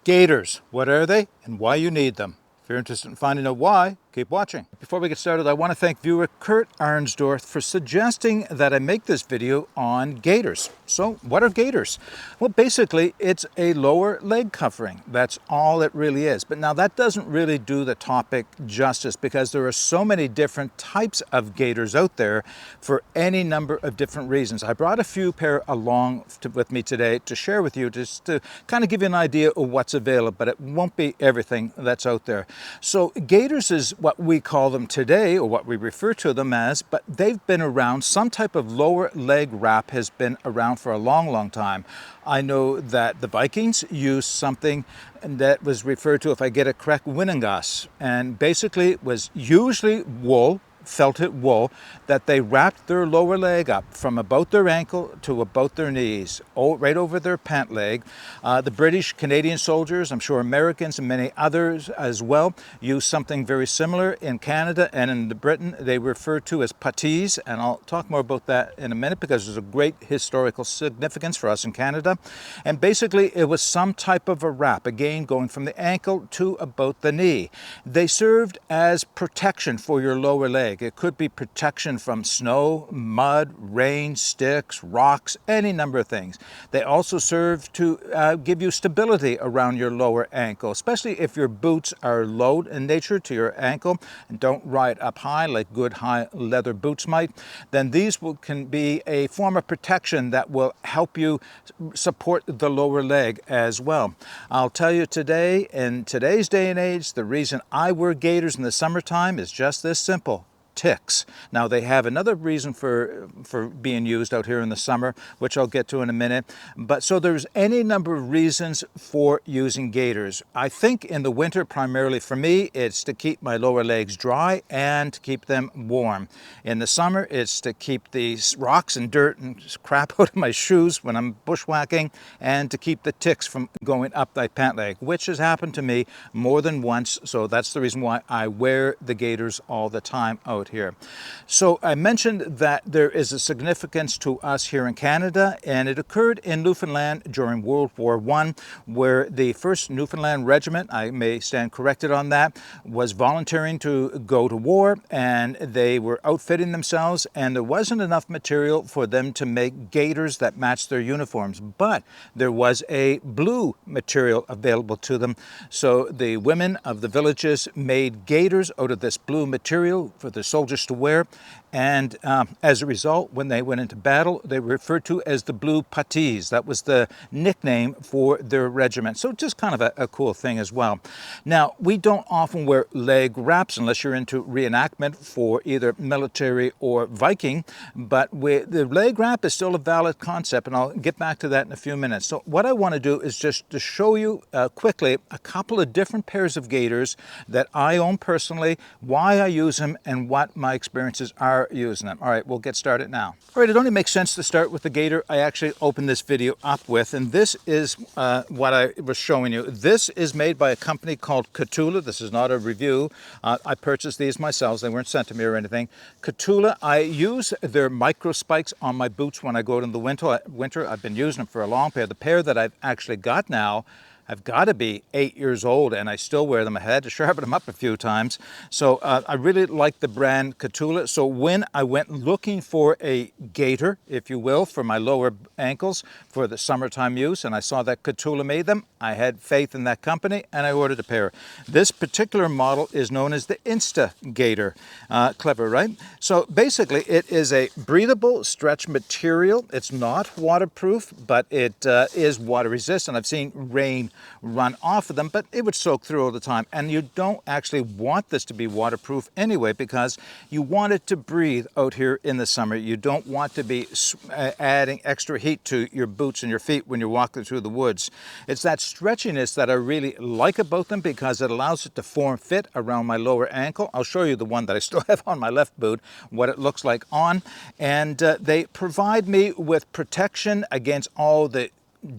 Gaiters, what are they and why you need them? If you're interested in finding out why, keep watching. Before we get started, I want to thank viewer Curt Arnsdorf for suggesting that I make this video on gaiters. So what are gaiters? Well, basically it's a lower leg covering. That's all it really is. But now that doesn't really do the topic justice because there are so many different types of gaiters out there for any number of different reasons. I brought a few pair along with me today to share with you, just to kind of give you an idea of what's available, but it won't be everything that's out there. So gaiters is what we call them today, or what we refer to them as, but they've been around. Some type of lower leg wrap has been around for a long time. I know that the Vikings used something that was referred to, if I get it correct, winingas, and basically it was usually wool, felted wool, that they wrapped their lower leg up from about their ankle to about their knees, right over their pant leg. The British, Canadian soldiers, I'm sure Americans and many others as well, use something very similar in Canada, and in Britain they refer to as puttees, and I'll talk more about that in a minute because there's a great historical significance for us in Canada. And basically it was some type of a wrap, again going from the ankle to about the knee. They served as protection for your lower leg. It could be protection from snow, mud, rain, sticks, rocks, any number of things. They also serve to give you stability around your lower ankle, especially if your boots are low in nature to your ankle and don't ride up high like good high leather boots might. Then these can be a form of protection that will help you support the lower leg as well. I'll tell you today, in today's day and age, the reason I wear gaiters in the summertime is just this simple: ticks. Now they have another reason for being used out here in the summer, which I'll get to in a minute. But so there's any number of reasons for using gaiters. I think in the winter, primarily for me, it's to keep my lower legs dry and to keep them warm. In the summer, it's to keep the rocks and dirt and crap out of my shoes when I'm bushwhacking, and to keep the ticks from going up my pant leg, which has happened to me more than once. So that's the reason why I wear the gaiters all the time out here. So I mentioned that there is a significance to us here in Canada, and it occurred in Newfoundland during World War I, where the 1st Newfoundland Regiment, I may stand corrected on that, was volunteering to go to war, and they were outfitting themselves, and there wasn't enough material for them to make gaiters that matched their uniforms, but there was a blue material available to them. So the women of the villages made gaiters out of this blue material for the soldiers to wear, and as a result, when they went into battle, they were referred to as the Blue Puttees. That was the nickname for their regiment. So just kind of a cool thing as well. Now, we don't often wear leg wraps unless you're into reenactment for either military or Viking, but the leg wrap is still a valid concept, and I'll get back to that in a few minutes. So what I want to do is just to show you quickly a couple of different pairs of gaiters that I own personally, why I use them, and what my experiences are using them. All right, we'll get started now. All right, it only makes sense to start with the gaiter I actually opened this video up with, and this is what I was showing you. This is made by a company called Kahtula. This is not a review. I purchased these myself. They weren't sent to me or anything. Kahtula, I use their micro spikes on my boots when I go in the winter. I've been using them for a long pair. The pair that I've actually got now, I've got to be 8 years old, and I still wear them. I had to sharpen them up a few times. So I really like the brand Kahtula. So when I went looking for a gaiter, if you will, for my lower ankles for the summertime use, and I saw that Kahtula made them, I had faith in that company, and I ordered a pair. This particular model is known as the INSTAgaiter. Clever, right? So basically, it is a breathable stretch material. It's not waterproof, but it is water resistant. I've seen rain run off of them, but it would soak through all the time. And you don't actually want this to be waterproof anyway, because you want it to breathe out here in the summer. You don't want to be adding extra heat to your boots and your feet when you're walking through the woods. It's that stretchiness that I really like about them, because it allows it to form fit around my lower ankle. I'll show you the one that I still have on my left boot, what it looks like on. And they provide me with protection against all the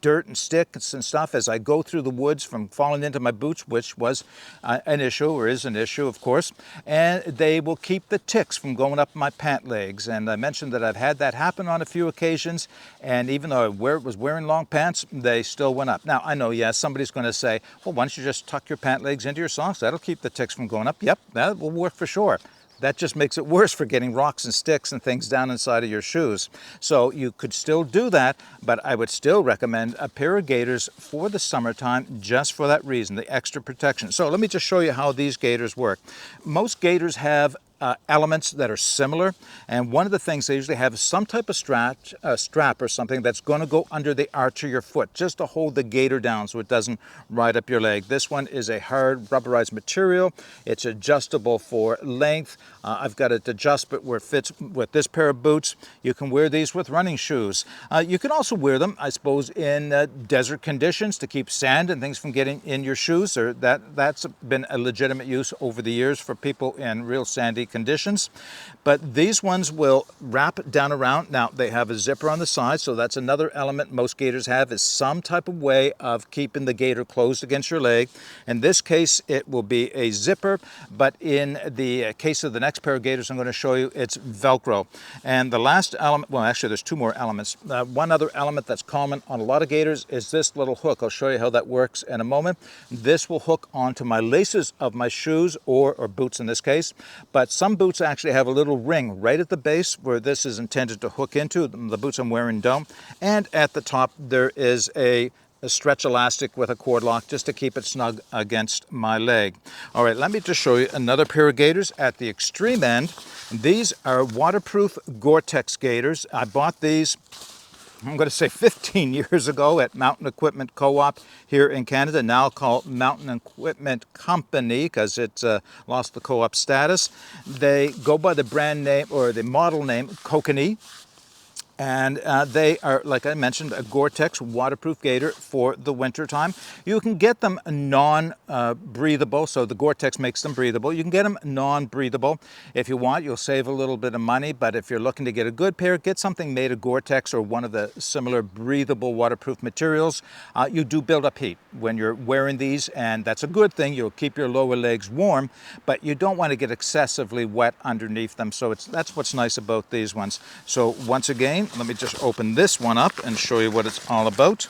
dirt and sticks and stuff as I go through the woods from falling into my boots, which was an issue, or is an issue, of course. And they will keep the ticks from going up my pant legs. And I mentioned that I've had that happen on a few occasions, and even though I was wearing long pants, they still went up. Now, I know, yes, somebody's going to say, well, why don't you just tuck your pant legs into your socks? That'll keep the ticks from going up. Yep, that will work for sure. That just makes it worse for getting rocks and sticks and things down inside of your shoes. So you could still do that, but I would still recommend a pair of gaiters for the summertime just for that reason, the extra protection. So let me just show you how these gaiters work. Most gaiters have elements that are similar, and one of the things they usually have is some type of strap or something that's going to go under the arch of your foot just to hold the gaiter down so it doesn't ride up your leg. This one is a hard rubberized material. It's adjustable for length. I've got it adjustable where it fits with this pair of boots. You can wear these with running shoes. You can also wear them, I suppose, in desert conditions to keep sand and things from getting in your shoes. That's been a legitimate use over the years for people in real sandy conditions. But these ones will wrap down around. Now, they have a zipper on the side, so that's another element most gaiters have, is some type of way of keeping the gaiter closed against your leg. In this case, it will be a zipper, but in the case of the next pair of gaiters I'm going to show you, it's Velcro. And the last element, well, actually there's two more elements. One other element that's common on a lot of gaiters is this little hook. I'll show you how that works in a moment. This will hook onto my laces of my shoes or boots in this case, but some boots actually have a little ring right at the base where this is intended to hook into. The boots I'm wearing don't. And at the top there is a stretch elastic with a cord lock just to keep it snug against my leg. All right, let me just show you another pair of gaiters at the extreme end. These are waterproof Gore-Tex gaiters. I bought these, I'm going to say 15 years ago at Mountain Equipment Co-op here in Canada, now called Mountain Equipment Company because it lost the co-op status. They go by the brand name or the model name Kokanee. And they are, like I mentioned, a Gore-Tex waterproof gaiter for the winter time. You can get them non-breathable, so the Gore-Tex makes them breathable. You can get them non-breathable. If you want, you'll save a little bit of money, but if you're looking to get a good pair, get something made of Gore-Tex or one of the similar breathable waterproof materials. You do build up heat when you're wearing these, and that's a good thing. You'll keep your lower legs warm, but you don't want to get excessively wet underneath them, so that's what's nice about these ones. So once again, let me just open this one up and show you what it's all about.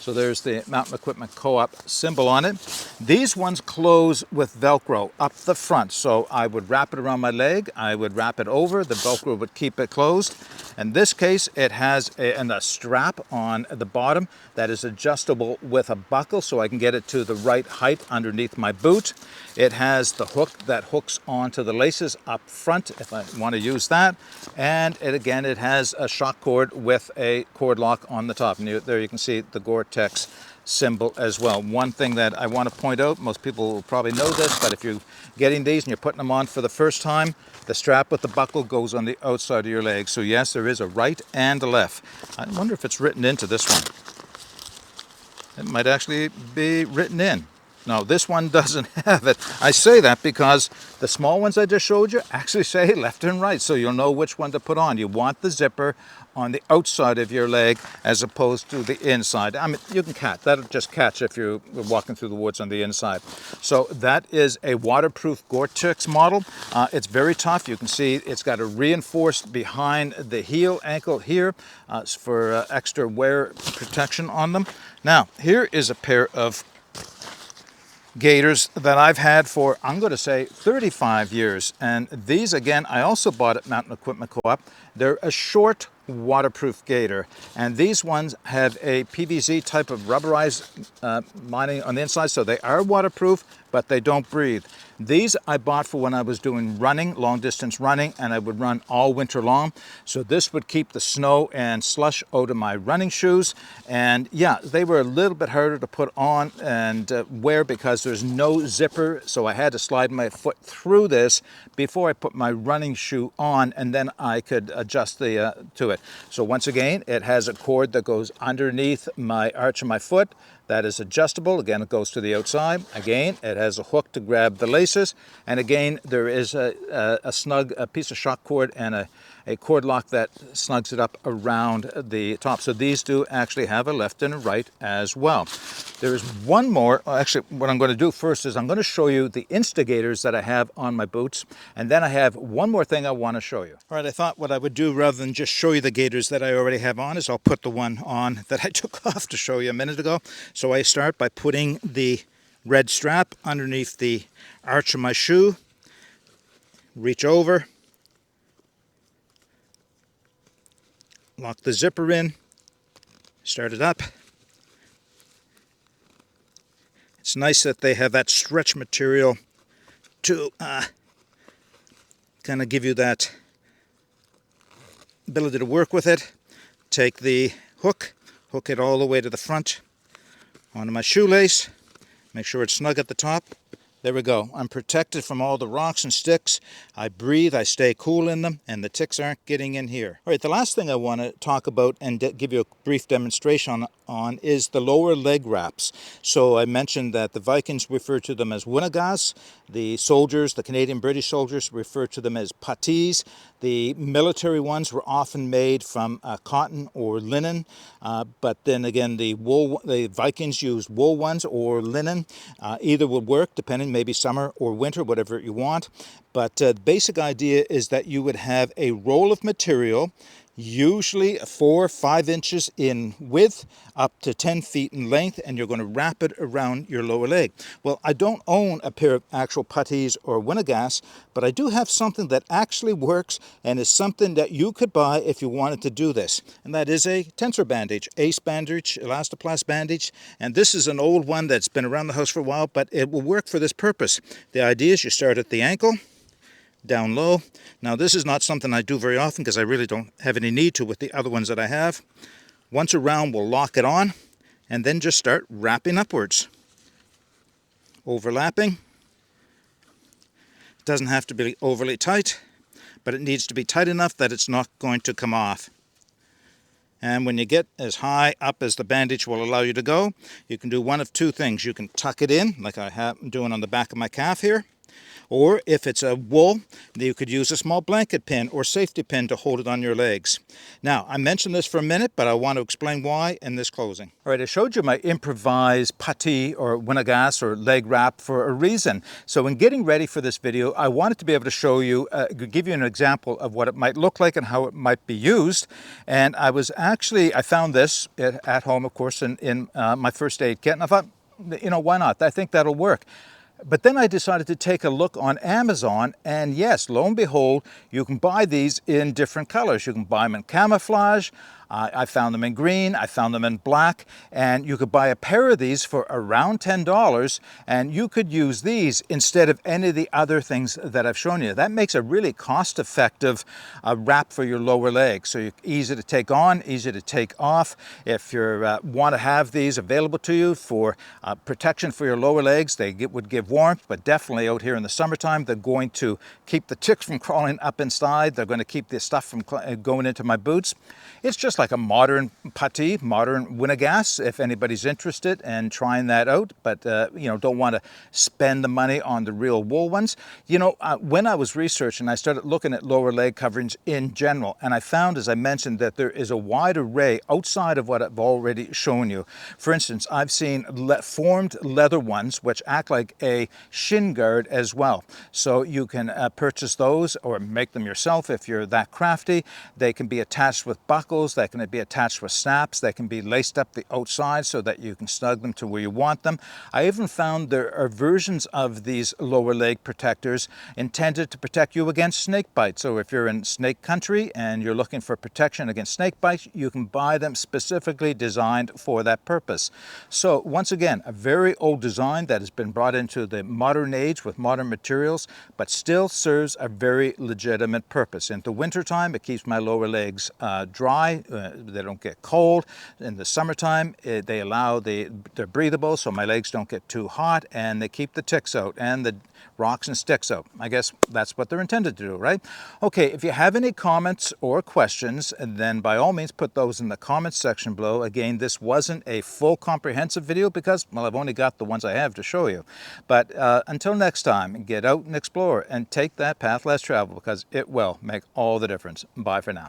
So there's the Mountain Equipment Co-op symbol on it. These ones close with Velcro up the front. So I would wrap it around my leg, I would wrap it over, the Velcro would keep it closed. In this case, it has a strap on the bottom that is adjustable with a buckle so I can get it to the right height underneath my boot. It has the hook that hooks onto the laces up front if I want to use that. And it has a shock cord with a cord lock on the top. And there you can see the Gore-Tex symbol as well. One thing that I want to point out, most people will probably know this, but if you're getting these and you're putting them on for the first time, the strap with the buckle goes on the outside of your leg. So yes, there is a right and a left. I wonder if it's written into this one. It might actually be written in. No, this one doesn't have it. I say that because the small ones I just showed you actually say left and right, so you'll know which one to put on. You want the zipper on the outside of your leg as opposed to the inside. I mean, you can catch. That'll just catch if you're walking through the woods on the inside. So that is a waterproof Gore-Tex model. It's very tough. You can see it's got a reinforced behind the heel, ankle here for extra wear protection on them. Now, here is a pair of gaiters that I've had for, I'm going to say, 35 years. And these, again, I also bought at Mountain Equipment Co-op. They're a short waterproof gaiter. And these ones have a PVC type of rubberized lining on the inside, so they are waterproof, but they don't breathe. These I bought for when I was doing running, long distance running, and I would run all winter long. So this would keep the snow and slush out of my running shoes. And yeah, they were a little bit harder to put on and wear because there's no zipper. So I had to slide my foot through this before I put my running shoe on, and then I could adjust to it. So once again, it has a cord that goes underneath my arch of my foot. That is adjustable. Again, it goes to the outside. Again, it has a hook to grab the laces. And again, there is a piece of shock cord and a cord lock that snugs it up around the top. So these do actually have a left and a right as well. There is one more. Actually, what I'm going to do first is I'm going to show you the INSTAgaiters that I have on my boots. And then I have one more thing I want to show you. All right, I thought what I would do rather than just show you the gaiters that I already have on is I'll put the one on that I took off to show you a minute ago. So I start by putting the red strap underneath the arch of my shoe, reach over, lock the zipper in, start it up. It's nice that they have that stretch material to kind of give you that ability to work with it. Take the hook it all the way to the front onto my shoelace. Make sure it's snug at the top. There we go. I'm protected from all the rocks and sticks. I breathe, I stay cool in them, and the ticks aren't getting in here. All right, the last thing I want to talk about and give you a brief demonstration on is the lower leg wraps. So I mentioned that the Vikings refer to them as winingas. The soldiers, the Canadian British soldiers, refer to them as puttees. The military ones were often made from cotton or linen, but then again, the Vikings used wool ones or linen. Either would work, depending, maybe summer or winter, whatever you want. But the basic idea is that you would have a roll of material, usually 4 or 5 inches in width, up to 10 feet in length, and you're going to wrap it around your lower leg. Well, I don't own a pair of actual puttees or winingas, but I do have something that actually works and is something that you could buy if you wanted to do this. And that is a tensor bandage, ace bandage, elastoplast bandage. And this is an old one that's been around the house for a while, but it will work for this purpose. The idea is you start at the ankle, down low. Now this is not something I do very often because I really don't have any need to with the other ones that I have. Once around, we'll lock it on and then just start wrapping upwards. Overlapping. It doesn't have to be overly tight, but it needs to be tight enough that it's not going to come off. And when you get as high up as the bandage will allow you to go, you can do one of two things. You can tuck it in, like I'm doing on the back of my calf here. Or if it's a wool, you could use a small blanket pin or safety pin to hold it on your legs. Now, I mentioned this for a minute, but I want to explain why in this closing. All right, I showed you my improvised puttee or winingas or leg wrap for a reason. So in getting ready for this video, I wanted to be able to show you, give you an example of what it might look like and how it might be used. And I found this at home, of course, in my first aid kit. And I thought, you know, why not? I think that'll work. But then I decided to take a look on Amazon, and yes, lo and behold, you can buy these in different colors. You can buy them in camouflage. I found them in green, I found them in black, and you could buy a pair of these for around $10, and you could use these instead of any of the other things that I've shown you. That makes a really cost-effective wrap for your lower leg. So easy to take on, easy to take off. If you want to have these available to you for protection for your lower legs, they would give warmth, but definitely out here in the summertime, they're going to keep the ticks from crawling up inside. They're going to keep the stuff from going into my boots. It's just like a modern puttee, modern winingas, if anybody's interested in trying that out, but you know, don't want to spend the money on the real wool ones. You know, when I was researching, I started looking at lower leg coverings in general, and I found, as I mentioned, that there is a wide array outside of what I've already shown you. For instance, I've seen formed leather ones which act like a shin guard as well. So you can purchase those or make them yourself if you're that crafty. They can be attached with buckles. They can be attached with snaps. They can be laced up the outside so that you can snug them to where you want them. I even found there are versions of these lower leg protectors intended to protect you against snake bites. So if you're in snake country and you're looking for protection against snake bites, you can buy them specifically designed for that purpose. So once again, a very old design that has been brought into the modern age with modern materials, but still serves a very legitimate purpose. In the wintertime, it keeps my lower legs dry. They don't get cold. In the summertime, they allow they're breathable, so my legs don't get too hot, and they keep the ticks out and the rocks and sticks out. I guess that's what they're intended to do, right? Okay, if you have any comments or questions, then by all means put those in the comments section below. Again, this wasn't a full comprehensive video because, well, I've only got the ones I have to show you. But until next time, get out and explore and take that path less traveled, because it will make all the difference. Bye for now.